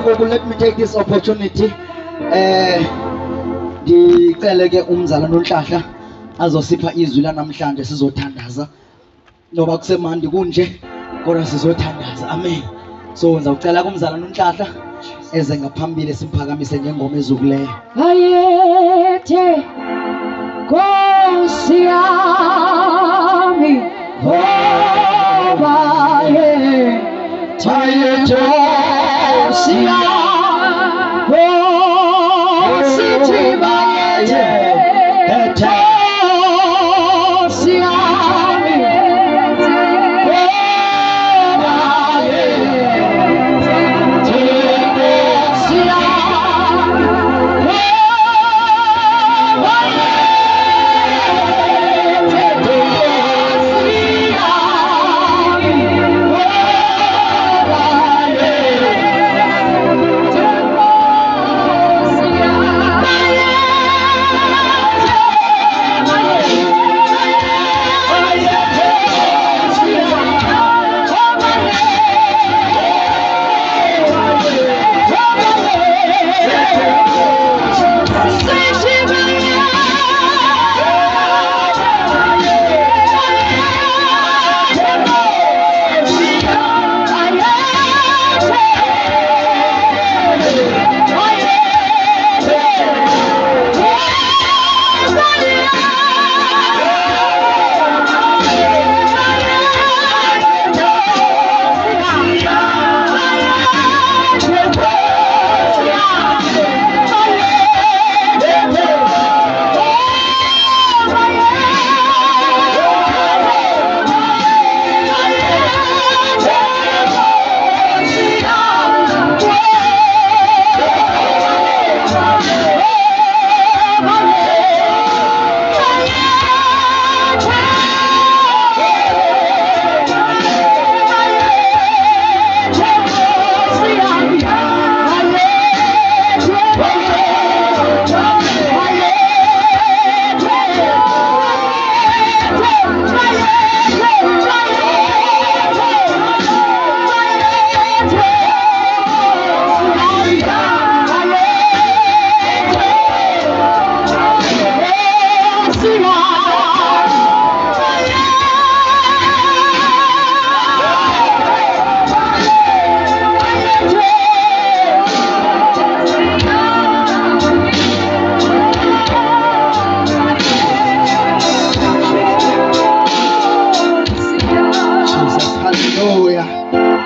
let me take this opportunity ndicele ke umzalwane uNhlahla azosipha izwi lanamhlanje sizothandaza noba kusemandi kunje kodwa sizothandaza. Amen. So ngizawucela kumzalwane uNhlahla eze ngaphambili simphakamise ngengoma ezukuleyo. Ayethe Nkosi yami ngoba yethe Nkosi yami sithi bayethe Nkosi yami ngoba yethe Nkosi yami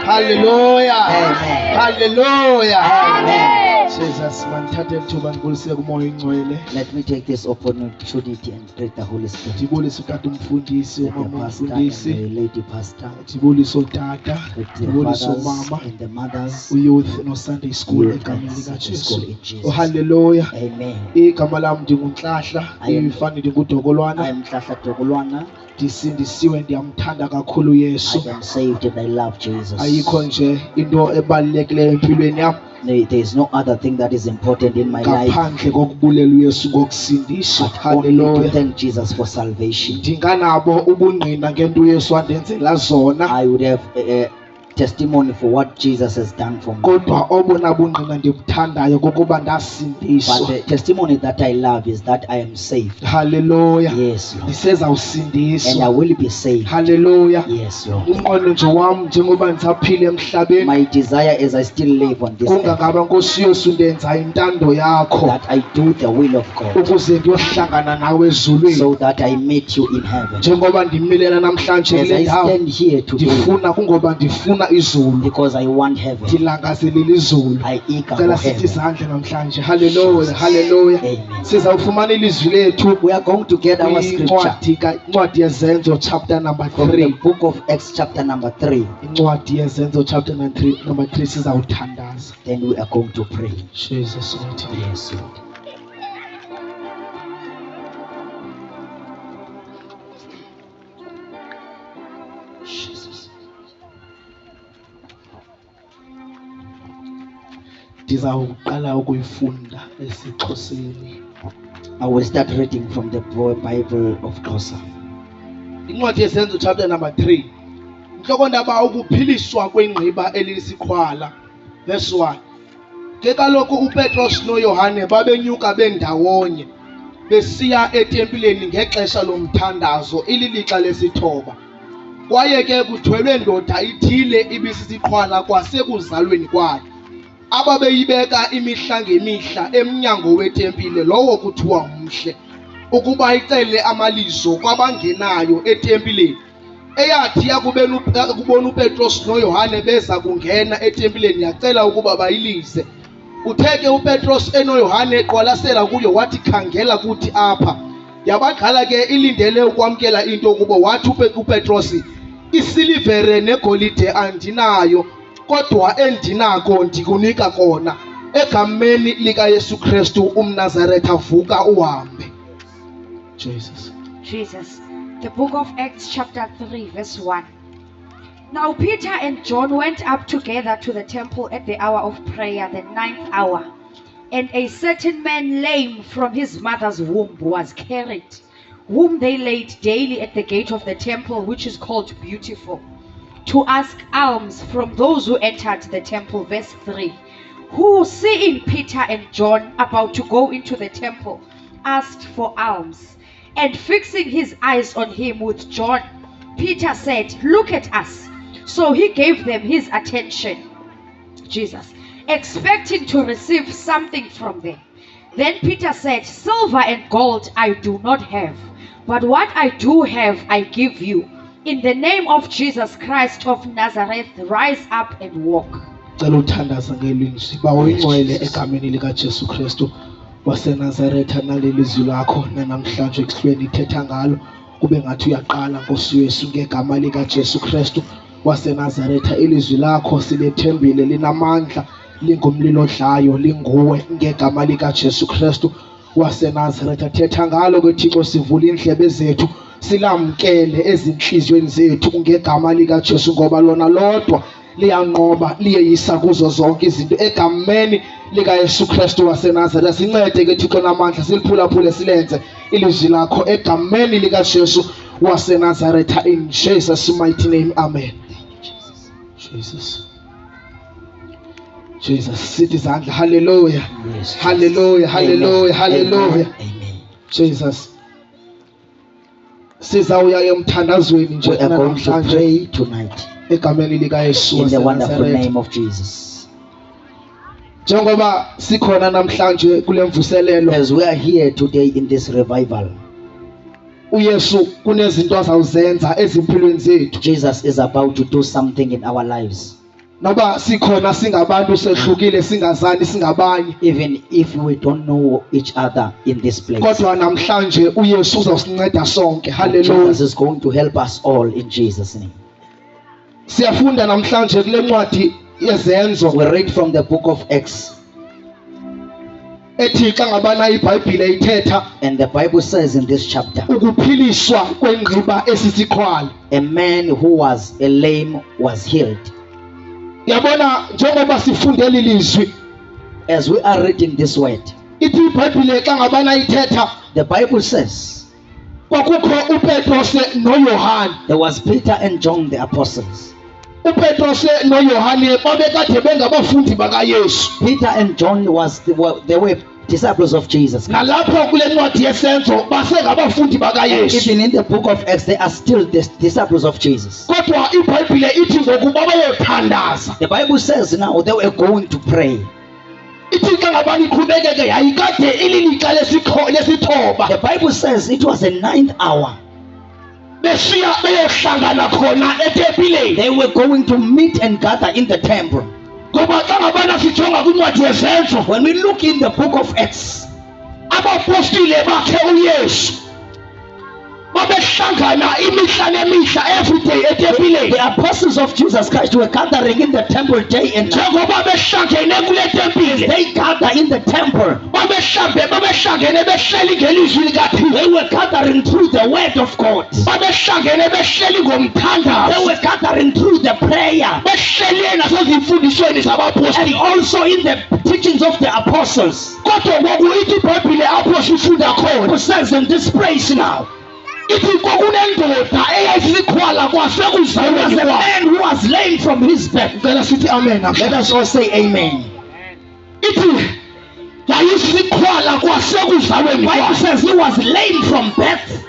Hallelujah. Amen. Hallelujah. Amen. Jesus, mandithathe ithuba ngibulise kumoya ingcwele. Let me take this opportunity and greet the Holy Spirit. Ndibulise utata umfundisi, With the umama pastor and umfundisi. the lady pastor, Ndibulise utata, with the ndibulise fathers umama, and the mothers, uyouth no Sunday school youth egameni and lika Sunday school Jesu. in Jesus. Oh hallelujah. Amen. Igama lami ndinguNhlahla, ifani I ndinguDokolwana. am Hlahla Dokolwana. Ndisindisiwe ndiyamthanda kakhulu I Yesu. am saved and I love Jesus. Ayikho nje into ebalulekileyo empilweni yami There is no other thing that is important in my life ngaphandle kokubulela uYesu ngokusindiswa. but only to Hallelujah. thank Jesus for salvation. Ndinganabo ubungqina ngento uYesu wandenzela zona, I would have testimony for what Jesus has done for me. kodwa obona bungqina ndibuthandayo kokuba But ndasindiswa. the testimony that I love is that I am saved. Hallelujah. Yes, Lord. And I Ndisezawusindiswa. will be saved. Hallelujah. Yes, Lord. Umqondo nje wami njengoba ndisaphila emhlabeni My desire as I still live on this earth, kungangaba Nkosi Yesu ndenza intando yakho that I do the will of God, ukuze ndiyohlangana nawe ezulwini. so that I meet you in heaven. Njengoba ndimilela namhlanje As kule I ndawo, stand here today, ndifuna kungoba ndifuna izulu, because I want heaven, ndilangazelela izulu. I eager for Cela sithi heaven. izandla namhlanje. Hallelujah. Hallelujah. Amen. Sizawufumana ilizwi lethu We are going to get our scripture incwadi yezenzo chapter number from the 3. book of Acts chapter number 3. Incwadi yezenzo chapter number 3 sizawuthandaza. Then we are going to pray. Jesus mighty name. Yes, Lord. Jesus. Ndizawuqala ukuyifunda esiXhoseni. I will start reading from the Bible of Xhosa. Incwadi yezenzo chapter number 3. Inhloko ndaba ukuphiliswa kwengqiba elisikhwala. Verse 1. ke kaloku uPetros noYohane babenyuka bendawonye besiya etempileni ngexesha lomthandazo ililixa lesithoba. Kwaye ke kuthwelwe ndoda ithile ibisisiqhwala kwasekuzalweni kwayo, ababeyibeka imihla ngemihla emnyango wetempile lowo kuthiwa umhle, ukuba icele amalizo kwabangenayo etempileni. Eyathi yakubona uPetros noYohane beza kungena etempileni yacela ukuba bayilize. Uthe ke uPetros enoYohane eqwalasela kuyo wathi, khangela kuthi apha. Yabaqala ke ilindele ukwamkela into kubo, wathi uPetros, isilivere negolide andinayo, kodwa endinako ndikunika kona. Egameni lika Yesu Kristu umNazaretha vuka uhambe. Jesus. The book of Acts chapter 3 verse 1. Now Peter and John went up together to the temple at the hour of prayer, the 9th hour. And a certain man lame from his mother's womb was carried, whom they laid daily at the gate of the temple, which is called Beautiful, to ask alms from those who entered the temple. Verse 3. Who, seeing Peter and John about to go into the temple, asked for alms. And fixing his eyes on him with John, Peter said, look at us. So he gave them his attention, Jesus, expecting to receive something from them. Then Peter said, silver and gold I do not have, but what I do have I give you. In the name of Jesus Christ of Nazareth, rise up and walk. waseNazaretha naleli zwi lakho namhlanje ekusweni ithetha ngalo kube ngathi uyaqala Nkosi Yesu ngegama lika Jesu Kristu waseNazaretha. Ilizwi lakho silethembile, linamandla, lingumlilo odlayo, linguwe ngegama lika Jesu Kristu waseNazaretha. Thetha ngalo ke Thixo, sivula indlebe zethu silamkele ezinhlizweni zethu ngegama lika Jesu, ngoba lona lodwa liyanqoba liyeyisa kuzo zonke izinto egameni lika Yesu Kristu waseNazaretha. Sincede ke Thixo namandla, siliphulaphule silenze ilizwi lakho egameni lika Jesu waseNazaretha, in Jesus mighty name, amen. Jesus sithi izandla, hallelujah, hallelujah, hallelujah, hallelujah, Jesus. Sizawuya emthandazweni nje We are going to pray tonight egameni lika Yesu in the wonderful waseNazaretha. name of Jesus. Njengoba sikhona namhlanje kule mvuselelo, As we are here today in this revival, uYesu kunezinto azawuzenza ezimpilweni zethu. Jesus is about to do something in our lives. Noba sikhona singabantu sehlukile, singazani singabanye, Even if we don't know each other in this place, kodwa namhlanje uYesu uzawusinceda sonke. Hallelujah. Jesus is going to help us all in Jesus' name. Siyafunda namhlanje kule ncwadi yezenzo We read from the book of Acts, ethi xa ngabana iBhayibhile ithetha and the Bible says in this chapter, ukuphiliswa kwengqiba esisiqhwala. a man who was a lame was healed. Yabona njengoba sifundela ilizwi, As we are reading this word, ithi iBhayibhile xa ngabana ithetha the Bible says kwakukho uPetros noYohane. there was Peter and John the apostles. uPetros noYohane babekade bengabafundi bakaYesu. Peter and John they were disciples of Jesus. Nalapho kule ncwadi yesenzo basengabafundi bakaYesu. Even in the book of Acts, they are still the disciples of Jesus. Kodwa iBhayibhile ithi ngokuba bayothandaza. The Bible says now they were going to pray. Ithi xa ngabani iqhubekeke yayikade ililixa lesithoba. The Bible says it was the 9th hour. Besiya beyohlangana khona etempileni. They were going to meet and gather in the temple. Ngoba xa ngabana sijonga kwincwadi yesenzo, When we look in the book of Acts, abapostile bakhe uYesu babehlangana imihla nemihla every day etempileni. the apostles of Jesus Christ were gathering in the temple day and night. Njengoba behlangene kule tempile, They gather in the temple. babehlangene behleli ngelizwi likaThixo. They were gathering through the word of God. Babehlangene behleli ngomthandazo. They were gathering through the prayer Behleli nasezimfundisweni and zabapostile. also in the teachings of the apostles. Kodwa ngoku ithi iBhayibhile apho sifunda khona, Who says in this place now, ithi kwakunendoda eyayisiqhwala there was kwasekuzalweni a kwayo. man who was lame from his birth. Ngicela sithi amen. Let us all say amen. ithi yayisikhwala kwasekuzalweni Bible kwakhe. says he was lame from birth.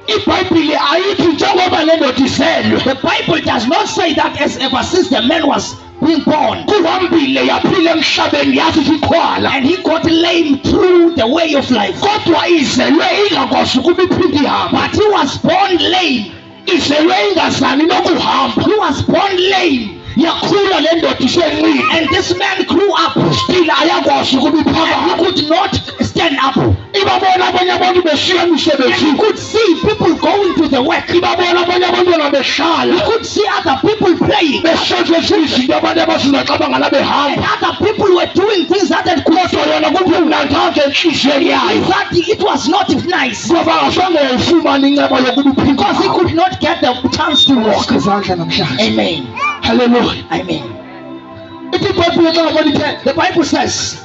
iBhayibhile ayithi njengoba le ndoda izelwe The Bible does not say that as ever since the man was being born, kuhambile yaphila emhlabeni yathi sikhwala, and he got lame through the way of life. kodwa izelwe ingakwazi ukuba iphinde ihambe. But he was born lame. izelwe ingazani nokuhamba. He was born lame. yakhula le ndoda isenqile, And this man grew up still ayakwazi ukuba and he iphakame. could not stand up. ibabona abanye abantu beshiya And he emsebenzini, could see people going to the work. ibabona abanye abantwana He behlala could see other people praying. besenze izinto abantu abazingacabangela And behamba, other people were doing things that they could kodwa yona kumnandanga enhliziyweni see yayo, that it was not nice ngoba azange yayifumana inceba yokuba iphinde because he ihambe. could not get the chance to walk. izandla namhlanje. Amen. Hallelujah. Amen. ithi iBhayibhile xa ngabona ithe The Bible says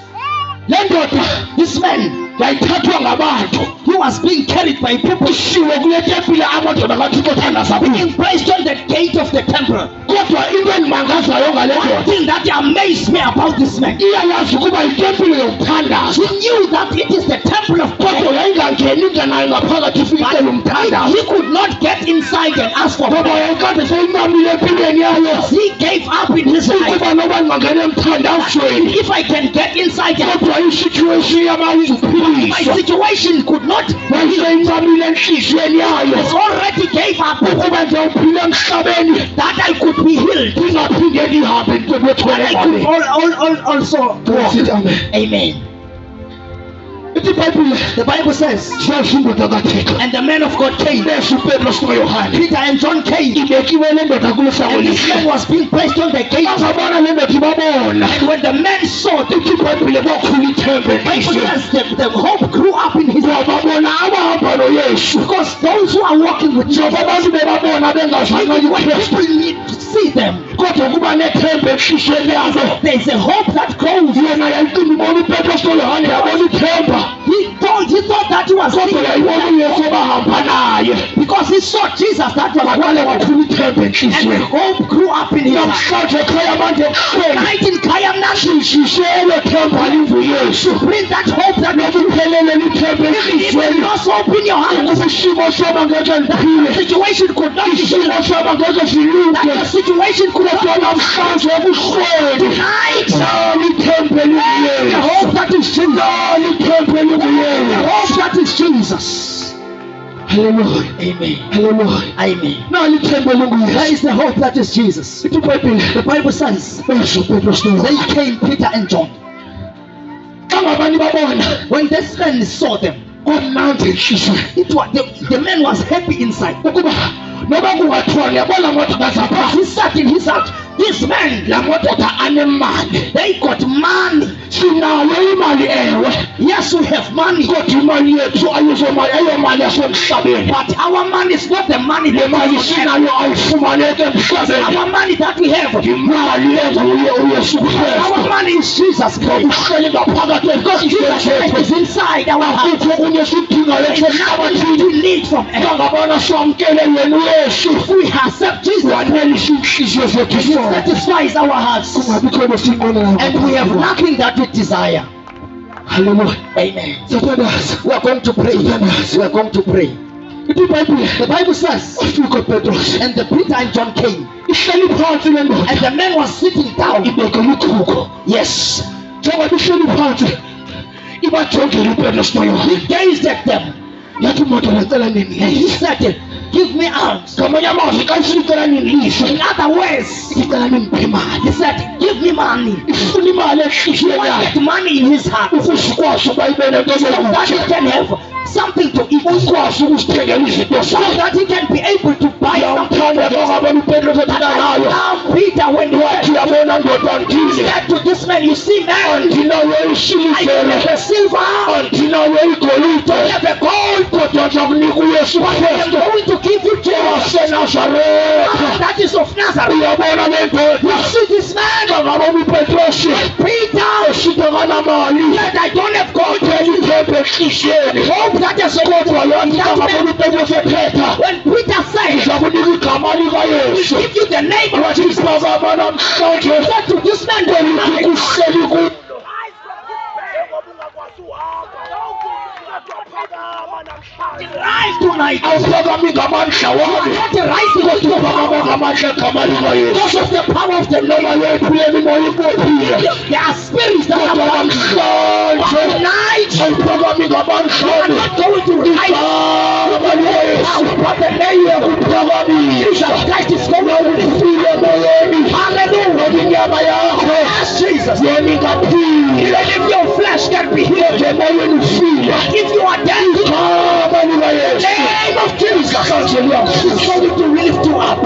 le ndoda this man, yayithathwa ngabantu he was being carried by people, isiwe kule tempile amadoda kathixo thandaza kuyo. being placed on the gate of the temple. kodwa into endimangazayo ngale One ndoda thing that amazed me about this man, iyayazi ukuba yitempile yokuthandaza, he knew that it is the temple of kodwa God. yayingangeni inganayo ngaphakathi ifike icele umthandazo, He could not get inside and ask for ngoba prayer. yayikade seyincamile empilweni yayo He gave up in his life. ukuba noba ndingangena emthandazweni, If I can get inside and kodwa isituation my yamayizuphiliswa situation could not, yayiseyincamile enhliziyweni yayo has already gave up ukuba ndiyawuphila emhlabeni that I could be healed. ingaphinde ndihambe ndibethwele I could ngale. also walk. Sithi amen. Amen. ithi iBhayibhile The Bible says, zazi indoda kathixo and the man of God came. besu Petros noYohane, Peter and John came. ibekiwe le ndoda kule sango And this man lihle. was being placed on the gate. bazabona le ndoda ibabona, And when the man saw the ithi iBhayibhile kwakhula ithemba Bible enhliziyweni, says the hope grew up in his heart. babona abahamba noYesu, Because those who are walking with Jesus, njengoba abantu bebabona bengazange when uKristu, people need to see them, kodwa kuba nethemba enhliziyweni yabo. there is a hope that grows. yena yayicinga ibona uPetros noYohane yabona ithemba, He thought that he was kodwa seeing yayibona uYesu abahamba naye, because he saw Jesus that was kwaqale walking, kwakhula ithemba and enhliziyweni. hope grew up in his heart. namhlanje ekhaya manje ekuseni Tonight in Kayamnashi, sishelo themba linguYesu, bring that hope that noba uphelele lithemba if you enhliziyweni, lost hope in your heart, ukuba isimo soba ngeke the ndiphile, situation could not be isimo healed, soba ngeke that silunge, the situation could kodwa not namhlanje ebuhlweni tonight. nalo ithemba The linguYesu, hope that is Jesus. nalo ithemba The linguYesu. hope that is Jesus. Hallelujah. Amen. Hallelujah. Amen. nalo ithemba That linguYesu. is the hope that is Jesus. ithi iBhayibhile The Bible says besu Petros they noYohane, came, Peter and John. xa ngabani babona When this man saw them, kwamnandi enhliziyweni, the man was happy inside. ukuba noba kungathiwa ngiyabona madoda zapha He sat in his heart. This man, la madoda anemali, they got money. sinayo imali ewe, Yes, we have money, kodwa imali yethu ayomali yasemhlabeni. but our money is not the money Le that mali we have. sinayo ayifumaneki emhlabeni, Our money that we have, imali enguye uYesu our Kristu. money is Jesus Christ. uhleli ngaphakathi Because Jesus Christ is inside our heart. akukho kunye sidingayo There is nothing emhlabathini. we need from earth. Ngabona samkele yena uYesu, If we accept Jesus, wanelisa inhliziyo zethu He zonke. satisfies our hearts, Kungabikho nesinqwenelayo and we have ngaphandle. nothing that we desire. Hallelujah. Amen. Sathandaza. We are going to pray. We are going to pray. ithi iBhayibhile The Bible says, ufike Petros and the Peter and John came, ihleli phansi le ndoda and the man was sitting down. ibekele ikhuko. Yes, Njengoba ihleli phansi ibajongile uPetros noYohane, he gazed at them, yathi madoda ngicela and he ninilise. said, "Give me alms." Ngamanye amazwi xa sicela ninilise, In other words, icela ningiphe imali. he said, "Give me money." Ifuna imali He enhliziyweni wanted yakhe money in his heart, so ukuze ukwazi ukuba ibe nento that he yokutya, can have something to eat, ukwazi ukuzithengela izinto so zakhe. that he can be able to buy something. Yamthanda xa ngabona uPetros ethanda ngayo, Now Peter, when he wathi yabona ndoda he ndile, said to this man, "You see, man, andinayo I isilivere, have a silver, andinayo igolide, I have a gold, kodwa ndiza kunika uYesu I am Kristu going to give you Jesus waseNazaretha. that is of Nazareth." Uyabona le You ndoda, see this man, xa ngabona uPetros Peter, esithi akanamali, said, "I don't have gold, elithemba enhliziyweni, hope that is kodwa yathi xa that ngabona man." uPetros ethetha, When Peter said, ndiza kunika igama "We likaYesu. give you the name of Wathi Jesus," baba namhlanje he said to this man, kuhleli kulo. rise tonight. awuphakami ngamandla You are wami not rising with your uphakama power. ngamandla egama likayesu Because of the power of the Lord. noma yephuleni moya ibophile There are spirits that kodwa are bound. namhlanje Tonight, awuphakami you are ngamandlami not going to rise. igama likayesu But the name of uphakamisa Jesus Christ is going to ufile moyeni Hallelujah. inyama yakho Yes, Jesus. yona ingaphili Even if your flesh can be healed, kodwa emoyeni ufile if you are dead, the igama likayesu name of Jesus manje liyamfisa is going to lift you up.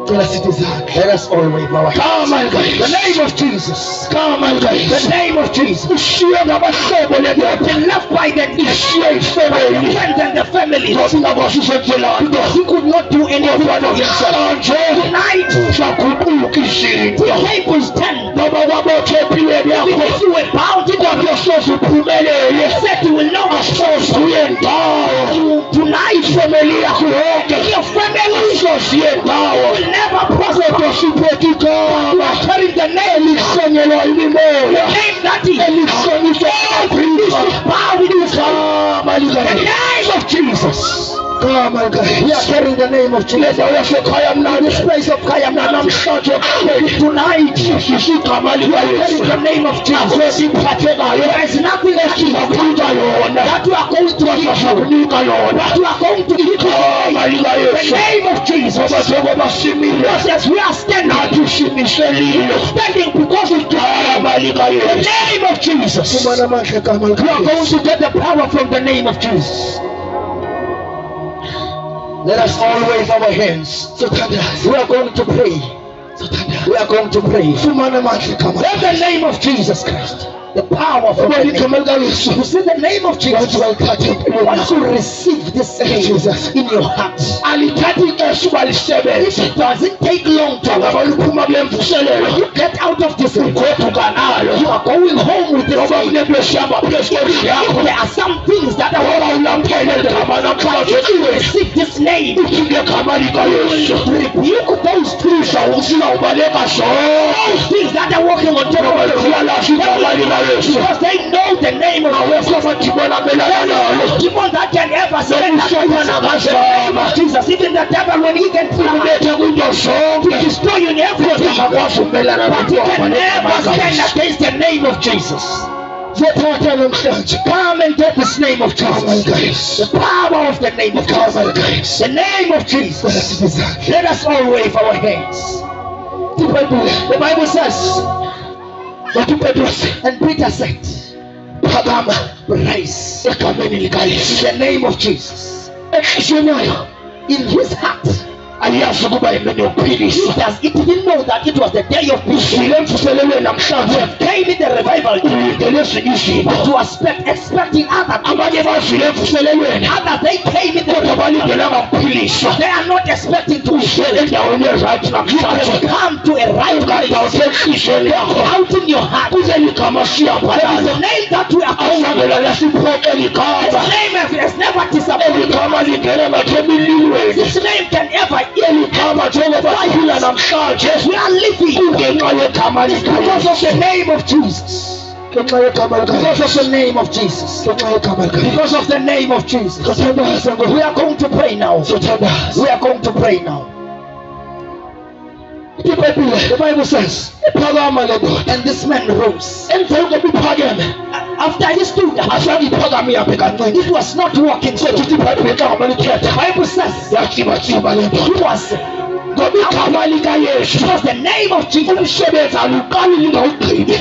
cela sithi zakhe Let us all wave our hands. gama The likayesu name of Jesus. gama The likayesu name of Jesus. ushiye ngabahlobo lendoda Been left by the ishiye ifemeli friends and the families ngoba ingakwazi usenzelani because he could not do anything for himself. namhlanje Tonight, zaguquka izinto the tables turn. noma kwabotha empilweni yakho If you were bound to God, kodwa soze uphumelele said you will not asoze uye ndawo tonight. ifemeli yakho yonke Your family asoze uye ndawo will never prosper. kodwa siphethe igama Carrying the name, elihlonyelwa imimoya name that is elihlonishwa this Afrika is power in this gama the likayesu name of Jesus. gama We are likayesu carrying the name of Jesus. lendawo yasekhaya mnandi This place of Kayamna namhlanje tonight. sigama Carrying likayesu the name of Jesus. siphathekayo There is nothing that you are going sizakunika yona that you are going to give you. sizakunika yona That you are going to give gama you. The likayesu name of Jesus. ngoba njengoba simile Just as we are standing, nathi simiselile standing because of the gama likayesu name of Jesus. fumana amandla egama You are going likayesu to get the power from the name of Jesus. Let us all wave our hands. sothandaza We are going to pray. sothandaza We are going to pray. fumana amandla egama In the name of Jesus Christ, the power from the ngoba name. igama likayesu You see the name of wathi Jesus. walithatha empilweni Once yakho you receive this name Jesus. in your heart, alithathi ixesha ubalisebenza it doesn't take long to ngaba liphuma kule mvuselelo you get out of this. ugoduka nalo You are going home with this ngoba name. kunento esihamba phezu kwendlu yakho There are some things that are ngoba ulamphele egama namhlanje you receive this name. uthi ngegama likayesu Rebuke those things, uzawubaleka zonke things that are walking on top ngoba of you. ziyalazi igama likayesu Because they know the name of awekho amadimoni abelana nalo demon that can ever stand Nokushayana against the name of Jesus. Even the devil, when he can try ubethe kwinto to zonke destroy you in everything, angakwazi ukumelana but he can never stand nalogama against the name of Jesus. zothatha namhlanje Come and get this name of gama Jesus. likayesu The power of the name of gama Jesus. likayesu The name of Jesus. sithi zakhe Let us all wave our hands. ibhayibhile The Bible says, wathi upetros and Peter said, phakama rise egameni likayesu in the name of Jesus. enhliziyweni yayo In his heart, ayazi ukuba yimini yokuphilisa he didn't know that it was the day of peace. ufile emvuselelweni namhlanje Came in the revival ulindele ezinye izinto to expecting other people. abanye bavile emvuselelweni Others, they came in the kodwa revival. balindelanga kuphilisa They are not expecting to be ufele healed. endaweni erayithi You namhlanje have come to a right kandawo place. senhliziyweni yakho Out in your heart. kuleli gama There is a siyabhalana name that we are calling. awungavela lasiphoke This ligama name has never eli disappointed. gama lingena ngathi emililweni This name can ever eli gama njengoba siphila namhlanje We are living kungenxa yegama because of the likayesu name of Jesus. ngenxa yegama Because of likayesu the name of Jesus. ngenxa yegama likayesu Because of the name of Jesus. sothandaza We are going to pray now. sothandaza We are going to pray now. ibhayibhile The Bible says, iphakama le ndoda and this man rose. emveni koba iphakeme After he stood up, azange iphakame ihambe kancane it was not walking so. sethi ibhayibhile xa ngaba The lithetha Bible says, yatsibatsiba le he ndoda was ngoba igama likayesu because the name of Jesus. umsebenzi aluqali lingawugqibi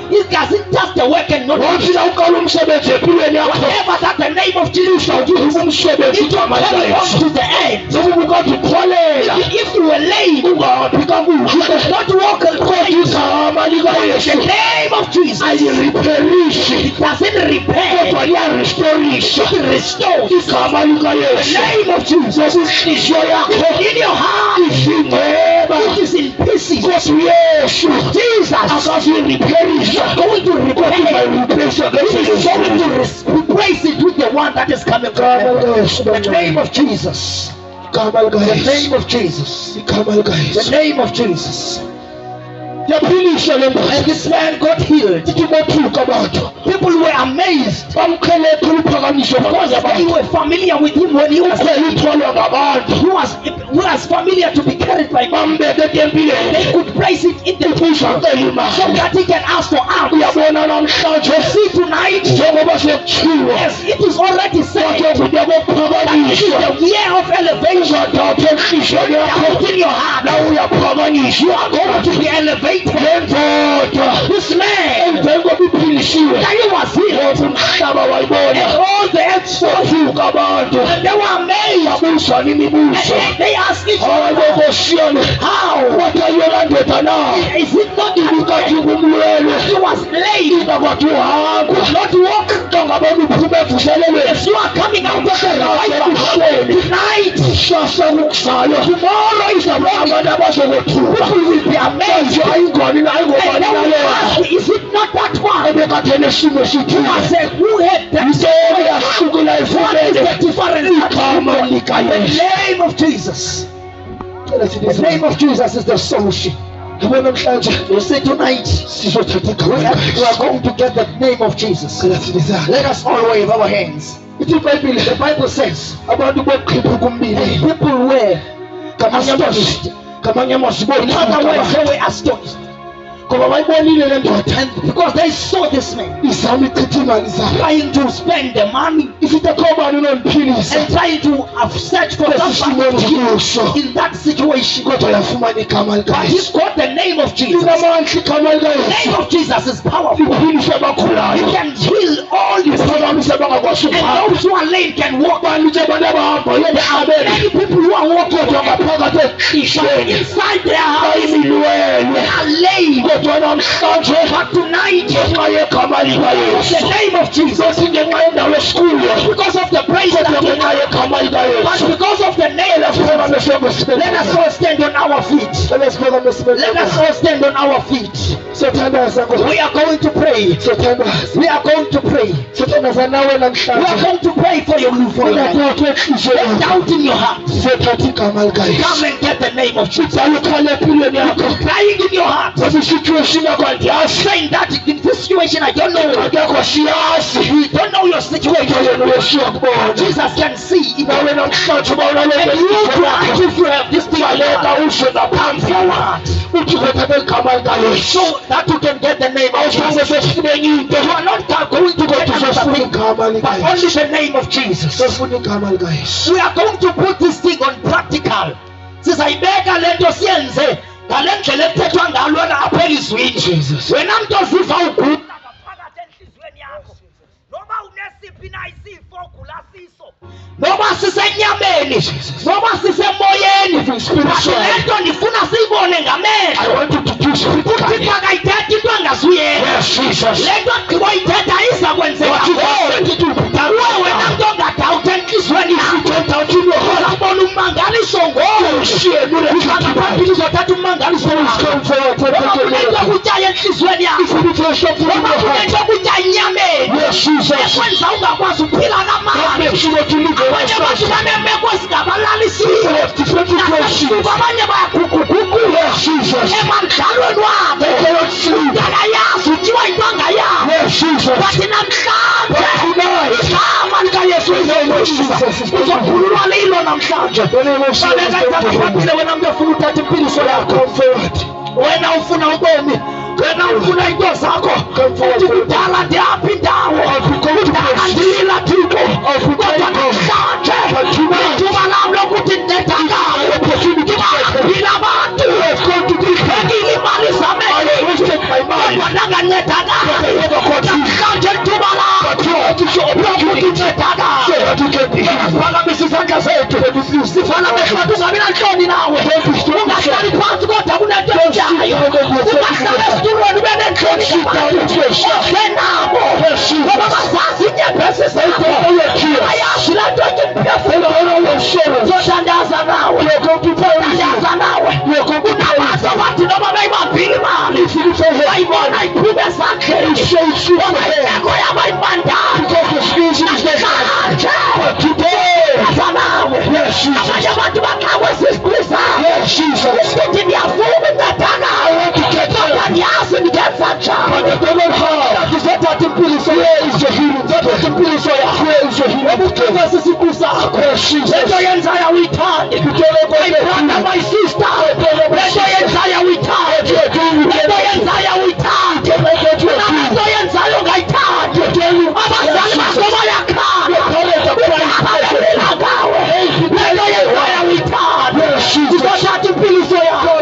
It doesn't just the work and not wathi na uqala umsebenzi empilweni yakho whatever that the name of Jesus shall do. uba umsebenzi It will igama carry on likayesu to the end. nokuba ukade ukholela If you were lame, ungahambi kakuhle not walk right. igama The likayesu name of Jesus. ayiripherishi It doesn't repair. kodwa liyarestorisha It restores. igama The likayesu name of Jesus. inhliziyo yakho In your heart, izingceba it is in pieces. nkosi uyesu Jesus akaziripherisha going to repair. uzayiripherisa He's going to replace it with the one that is coming from heaven. The name of Jesus. igama The likayesu name of Jesus. igama The likayesu name of Jesus. yaphiliswa le ndoda And this man got healed. ithi bothuka abantu People were amazed bamkhelephe luphakanyiswa because they ngabantu were familiar with him when he was aselithwalwa ngabantu who was familiar to be carried by man. bambeke etempileni They could place it in the uza temple cela so imali that he can ask for alms. uyabona namhlanje See tonight, njengoba sekutshiwo yes, it is already said kodwa kude that it is kokuphakanyiswa the year of elevation. uzathatha enhliziyweni yakho Down in your heart, la uyaphakanyiswa you are going to be elevated. le ndoda This man, emveni koba iphilisiwe that he was healed, ngoba umhlaba and wayibona all the earth saw him, bothuka abantu and they were amazed. babuzana imibuzo And they asked each hayi other, bokosiyane how watayela ndoda na is it not ibikathi that kumlwele he was late, ingakwathi uhamba could not walk? kangabona uphume evuselelweni Yes, you are coming out of the revival tonight. kusasa kukuzayo Tomorrow is the morning. abantu abazokwethuka People will be amazed. ayingoni And ayingobani they will naleyo ask, is it not that one? ebekade nesimo I sithile said, who had that? isebe yahlukula What is ifumene the difference? igama The likayesu name of Jesus. cela sithi The name of Jesus is the solution. yabo namhlanje You see tonight, sizothatha igama we are likayesu going to get the name of Jesus. cela sithi sana Let us all wave our hands. ithi ibhayibhile The Bible says, abantu boqhipha kumbili and people were ngamanye amazwi ngamanye amazwi in other words, bothuka they were astonished. ngoba bayibonile le ndoda And because they saw this man izama ichitha imali zayo trying to spend the money isithi akhobani unondiphilisa and trying to search for somebody esisimemvuso in that situation. kodwa yafumana igama But he likayesu got the name of Jesus. The linamandla igama name likayesu of Jesus is powerful. liphilisa He abakhulayo can heal all your sick. liphakamise abangakwazi And ukuhamba those who are lame can walk. bantu nje abantu abahambayo emhlabeni Many people who are walking kodwa ngaphakathi but ehlisheni inside their house bayimilwelwe they are lame. kodwa namhlanje But tonight, ngenxa yegama the likayesu name of Jesus, sothi ngenxa yendawo esikuyo because of the praise kodwa that we ngenxa have, yegama likayesu but because of the name of Jesus, let us all stand on our feet. Let us all stand on our feet. sothandaza We are going to pray. sothandaza We are going to pray. sothandaza nawe We are namhlanje going to pray for your life. ungakhokho enhliziyo Let yakho doubt in your heart. sothatha igama likayesu Come and get the name of Jesus. salukhala empilweni yakho Crying in your heart, esi situation yakho andiyazi saying that in this situation I don't know. ingxaki yakho siyazi We don't know your situation. yena uyesu yakubona Jesus can see it. nawe namhlanje uba And you tonight, unalento if you have this thing in your baleka heart, usho naphambi yawa uthi uzothatha igama likayesu so that you can get the name of awusange Jesus. sesifune enye into You are not going to get kodwa another uzofuna thing, igama but likayesu only the name of Jesus. sofuna igama likayesu We are going to put this thing on practical. Sizayibeka lento siyenze ngale ndlela ekuthethwa ngalo apha elizweni. Jesus. Wena mntu oziva ugula ngaphakathi enhliziyweni yakho, noma unesiphi na isifo ogula siso, noma sisenyameni, noma sisemoyeni, Spiritual. lento ndifuna siyibone I ngamehlo. want you to do spiritually. uThixo akayithethi into angazuyela. Yes, Jesus. Lento gqiba uyithetha iza kwenzeka What you kuwe. want to do, Kuwe wena mntu ongadawuthi enhliziyweni yakho, uzabona ummangaliso ngoku. Phambili uzothatha ummangaliso wakho. Noma kunento okutyayo enhliziyweni yakho, noma kunento okutya enyameni, Yes, Jesus. ekwenza ungakwazi ukuphila kamandi. Make sure that you live your Abanye abantu life. baneemeko ezingabalalisiyo. Yes, different situations. Nasebusuku abanye bayaguguguguya Yes, Jesus. emandlalweni wabo. They cannot sleep. Akayazi utyiwa yinto angayazi. Yes, Jesus. Bathi namhlanje Tonight. igama likayesu uzokhululwa lilo namhlanje. The name of Jesus. Baleka ithathaphaphile wena mntu ofuna uthatha impiliso yakho. Come forward. Wena ufuna ubomi, wena ufuna into zakho. Uthi kudala ndiyaphi indawo, kudala ndilila Thixo, kodwa namhlanje ithuba lam lokuthi ndithetha ngawe. Ndibaphile abantu bekile imali zam kodwa ndangancedakala. Namhlanje ithuba lam lokuthi ncedakale. Siphakamisa izandla zethu, sifana mehlo ungabi nantloni nawe. Ungahlali phantsi kodwa kunento enjayo. Ungahlali esitulweni ube nentloni nabantu nabo. Ngoba bazazi iinyembezi zethu. Ayazi laa nto etimphefumlo. Zothandaza nawe. Zothandaza nawe. Unabazo bathi noba beyibambile imali, bayibona iphuma esandleni. Ngoba imeko yabo ayibandayo. Namhlanje thandaza nawe. Abanye abantu baxakwe zizigqiza. Sithi ndiyafuna uncedakala. Kodwa uyithande. My brother, my sister, lento yenzayo uyithande. Lento yenzayo uyithande. Lento yenzayo ungayithandi. Abazali bakho bayakhala. Ukukhala ngawe. Lento yenzayo uyithande. Uzothatha impiliso yakho.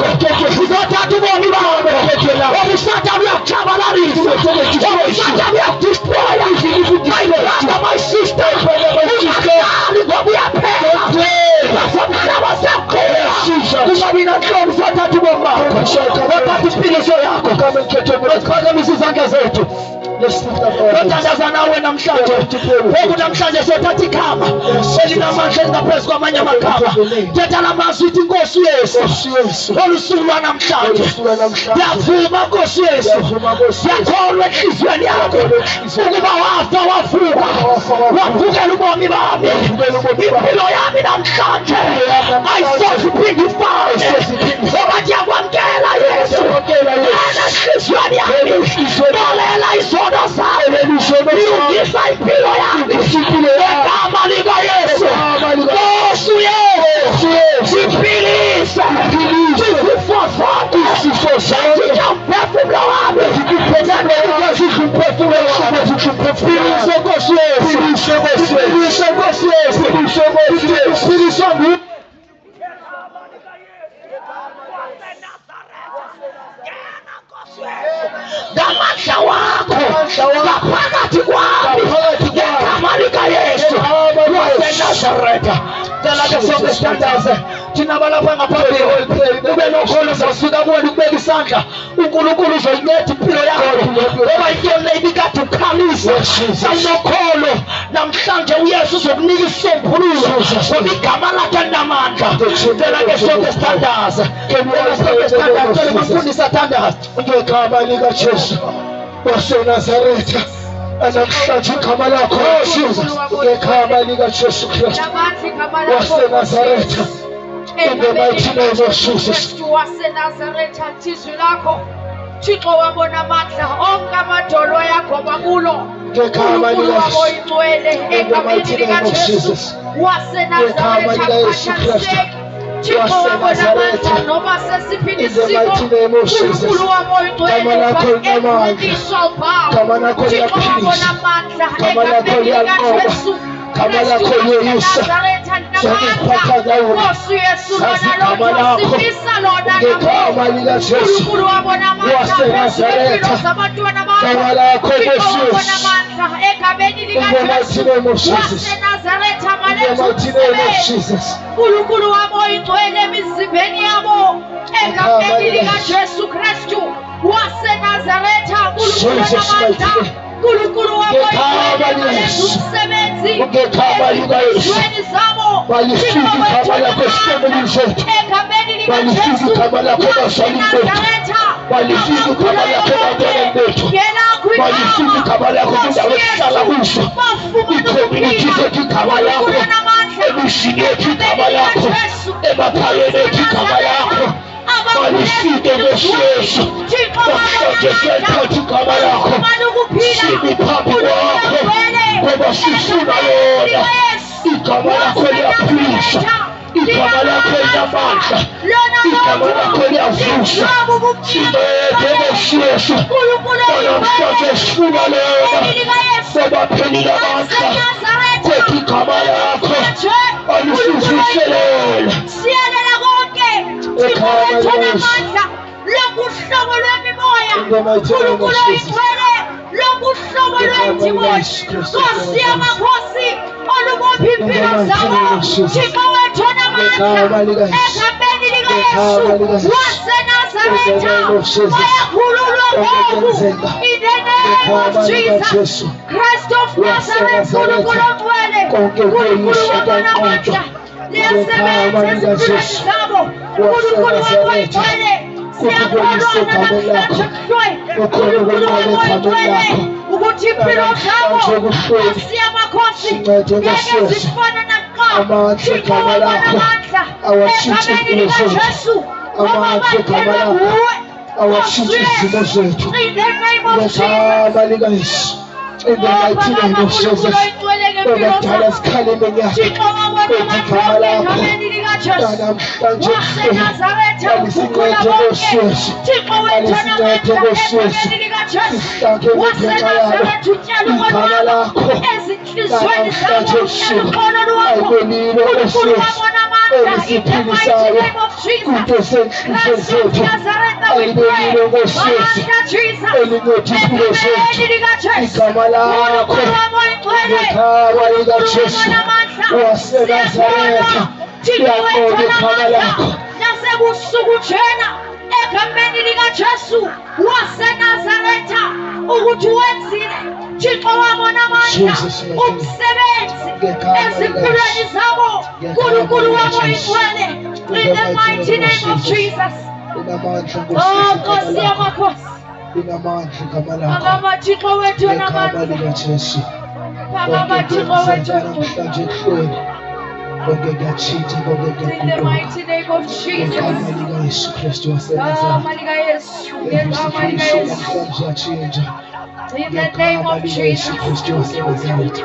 Uzothatha ubomi bakho. Obusathane uyakujabalalisa. Obusathane uyakudestroya. My brother, my sister, ungahlali ngoba uyaphela. Bazomhlaba sekhona. Kungabi nanhlobo uzothatha ubomi bakho. Uzothatha impiliso yakho. Siphakamise izandla zethu. Lothandaza nawe namhlanje. Ngoku namhlanje sothatha ikhama elinamandla elingaphezu kwamanye amagama. Thetha la mazwi uthi Nkosi Yesu, olusuku lwanamhlanje ngiyavuma Nkosi Yesu, ngiyakholwa enhliziyweni yakho ukuba wafa wavuka, wavukela ubomi bami, impilo yami namhlanje ayisoziphinde ifane ngoba ndiyakwamkela Yesu. Wena enhliziyweni yami nolela izono zami, ilungisa impilo yami ngegama likaYesu. Nkosi Yesu, siphilise izifo zonke, umphefumulo wami philisa Nkosi Yesu, philisa Nkosi Yesu, philisa ngamandla wakho ngaphakathi kwami ngegama likaYesu waseNazaretha. Cela ke sonke sithandaze thina balapha ngaphambili, ube nokholo uzofika kuwena ukubeka isandla. uNkulunkulu uzoyinceda impilo yakho ngoba into le ibikade ukhalisa ayinokholo. Namhlanje uYesu uzokunika isisombululo ngoba igama lakhe linamandla. Cela ke sonke sithandaze, cela umfundisi athandaze ngegama likaJesu waseNazaretha. Namhlanje igama lakho ngegama likaJesu Kristu waseNazaretha. In the mighty name of Jesus. waseNazaretha, izwi lakho Thixo wabona amandla onke amadolo yakho bakulo. Ngegama likaJesu. In the mighty name of Jesus. waseNazaretha, Thixo wabona amandla noba sesiphi isimo. uNkulunkulu wabo oyingcwele unconditional power. Thixo wabona amandla egameni likaJesu. Gama lakho liyeyisa sokuphatha Nkosi Yesu lona losifisa lona ngegama likaJesu uNkulunkulu wabona amandla waseNazaretha. zabantwana bakho. Gama lakho Thixo wabona Yesu, amandla egameni in the mighty likaJesu name of Jesus, waseNazaretha in the mighty name of Jesus. uNkulunkulu wabo oyingcwele emizimbeni yabo egameni likaJesu Kristu waseNazaretha. uNkulunkulu wamandla, uNkulunkulu wabo oyingcwele umsebenzi Ngegama likaYesu. ezweni zabo. Balifike igama lakho esiqongolweni zethu. egameni Balifike likaJesu igama lakho ebazalini bethu. Balifike igama lakho ebantwaneni bethu. Balifike igama lakho kwindawo esihlala kuzo. Icommunity zethu igama lakho, emishini yethu igama lakho, emakhayeni ethu igama lakho. Balifike Nkosi Yesu. Namhlanje siyalithatha igama lakho simi phambi kwakho ngoba sifuna lona. Igama lakho liyaphilisa, igama lakho linamandla, igama lakho liyavusa. Sincede Nkosi Yesu, namhlanje sifuna lona ngoba phelile amandla kwethu. Igama lakho alifuziselela. Siyalela konke Thixo wethona amandla lokuhlobo lwemimoya. uNkulunkulu oyingcwele lokuhlobo lwendimoni. Nkosi yamakhosi olubopha impilo zabo. Thixo wethona amandla egameni likaYesu waseNazaretha. Bayakhululwa ngoku in the name of Jesus Christ of Nazareth. uNkulunkulu ongcwele, uNkulunkulu wabona amandla liyasebenza ezimpilweni zabo. uNkulunkulu wabo oyingcwele, siyakholwa namhlanje uNkulunkulu wabo oyingcwele ukuthi impilo zabo Nkosi yamakhosi ngeke zifana nakuqala. Thixo wabona amandla egameni likaJesu ngoba bakhelwe nguwe. awashintshe izimo zethu In the name of Jesus. ngegama likaYesu. In the mighty name of Jesus. Obadala sikhale nonyaka. Igama lakho. Namhlanje alisincede kosheshe. Alisincede kosheshe. Sihlange ngenxa yalo. Igama lakho. Namhlanje usuku. Ayibonile kosheshe. Elisiphilisayo. Kunto senhlizweni zethu. Ayibonile kosheshe. Elincede impilo zethu. Igama lakho. Ngekhaya likaJesu waseNazaretha. Liyaqonda igama lakho. nasebusuku njena egameni likaJesu waseNazaretha ukuthi wenzile Thixo wabona amandla umsebenzi ezimpilweni zabo uNkulunkulu wabo ingcwele in the mighty name of Jesus. Oh Nkosi yamakhosi, Linamandla igama lakho. Baba Thixo wethu Ngekhaya namandla, likaJesu. Baba Thixo wethu Namhlanje ehlweni. Konke kuyachitha, konke in the kuyaguquka. mighty name of Ngegama Jesus. likaYesu Kristu waseNazaretha. Igama likaYesu, igama likaYesu, Namhlanje yatshintsha. in the name Ngegama of likaYesu Jesus. Kristu waseNazaretha.